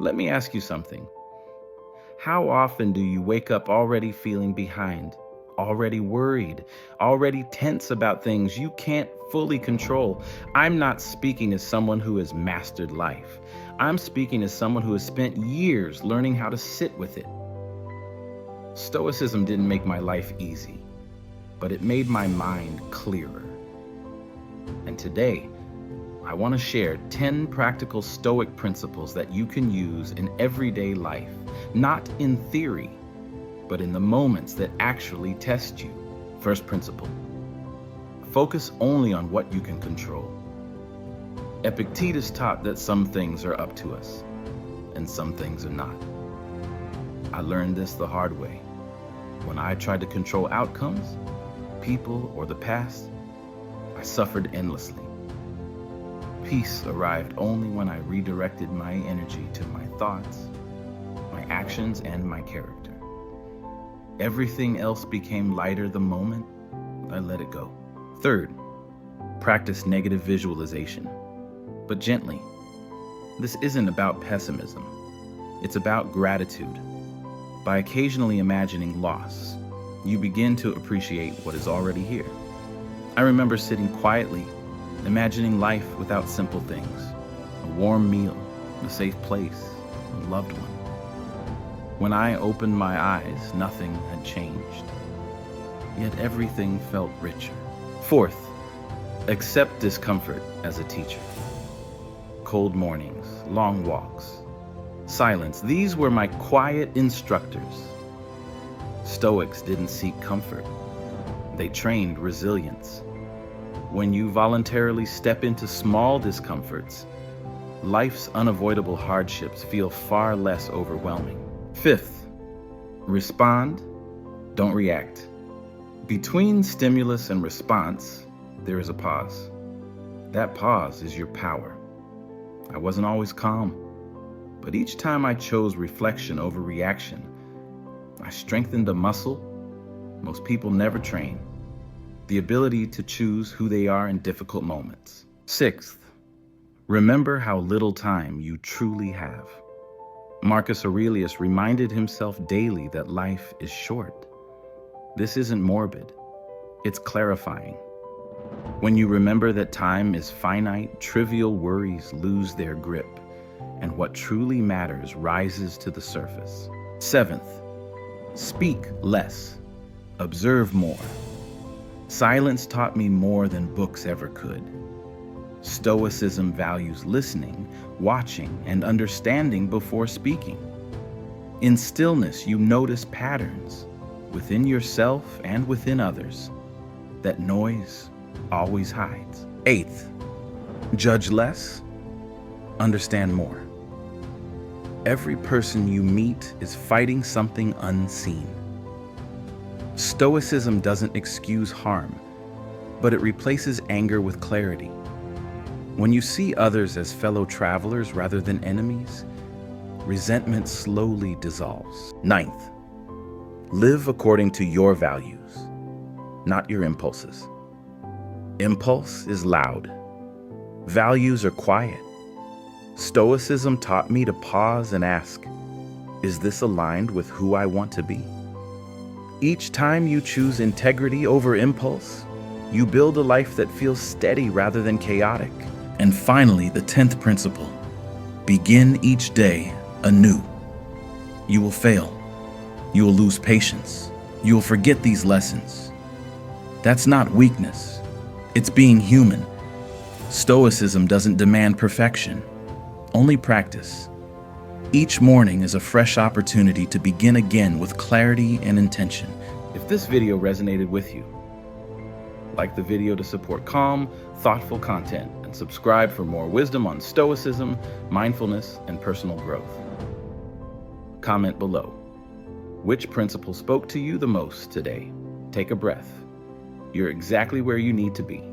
Let me ask you something. How often do you wake up already feeling behind, already worried, already tense about things you can't fully control? I'm not speaking as someone who has mastered life. I'm speaking as someone who has spent years learning how to sit with it. Stoicism didn't make my life easy, but it made my mind clearer. And today, I want to share 10 practical Stoic principles that you can use in everyday life, not in theory, but in the moments that actually test you. First principle: focus only on what you can control. Epictetus taught that some things are up to us, and some things are not. I learned this the hard way. When I tried to control outcomes, people, or the past, I suffered endlessly. Peace arrived only when I redirected my energy to my thoughts, my actions, and my character. Everything else became lighter the moment I let it go. Third, practice negative visualization, but gently. This isn't about pessimism. It's about gratitude. By occasionally imagining loss, you begin to appreciate what is already here. I remember sitting quietly, imagining life without simple things: a warm meal, a safe place, a loved one. When I opened my eyes, nothing had changed, yet everything felt richer. Fourth, accept discomfort as a teacher. Cold mornings, long walks, silence, these were my quiet instructors. Stoics didn't seek comfort. They trained resilience. When you voluntarily step into small discomforts, life's unavoidable hardships feel far less overwhelming. Fifth, respond, don't react. Between stimulus and response, there is a pause. That pause is your power. I wasn't always calm, but each time I chose reflection over reaction, I strengthened a muscle most people never train: the ability to choose who they are in difficult moments. Sixth, remember how little time you truly have. Marcus Aurelius reminded himself daily that life is short. This isn't morbid, it's clarifying. When you remember that time is finite, trivial worries lose their grip, and what truly matters rises to the surface. Seventh, speak less, observe more. Silence taught me more than books ever could. Stoicism values listening, watching, and understanding before speaking. In stillness, you notice patterns within yourself and within others that noise always hides. Eighth, judge less, understand more. Every person you meet is fighting something unseen. Stoicism doesn't excuse harm, but it replaces anger with clarity. When you see others as fellow travelers rather than enemies, resentment slowly dissolves. Ninth, live according to your values, not your impulses. Impulse is loud. Values are quiet. Stoicism taught me to pause and ask, is this aligned with who I want to be? Each time you choose integrity over impulse, you build a life that feels steady rather than chaotic. And finally, the 10th principle: begin each day anew. You will fail. You will lose patience. You will forget these lessons. That's not weakness. It's being human. Stoicism doesn't demand perfection, only practice. Each morning is a fresh opportunity to begin again with clarity and intention. If this video resonated with you, like the video to support calm, thoughtful content, and subscribe for more wisdom on Stoicism, mindfulness, and personal growth. Comment below. Which principle spoke to you the most today? Take a breath. You're exactly where you need to be.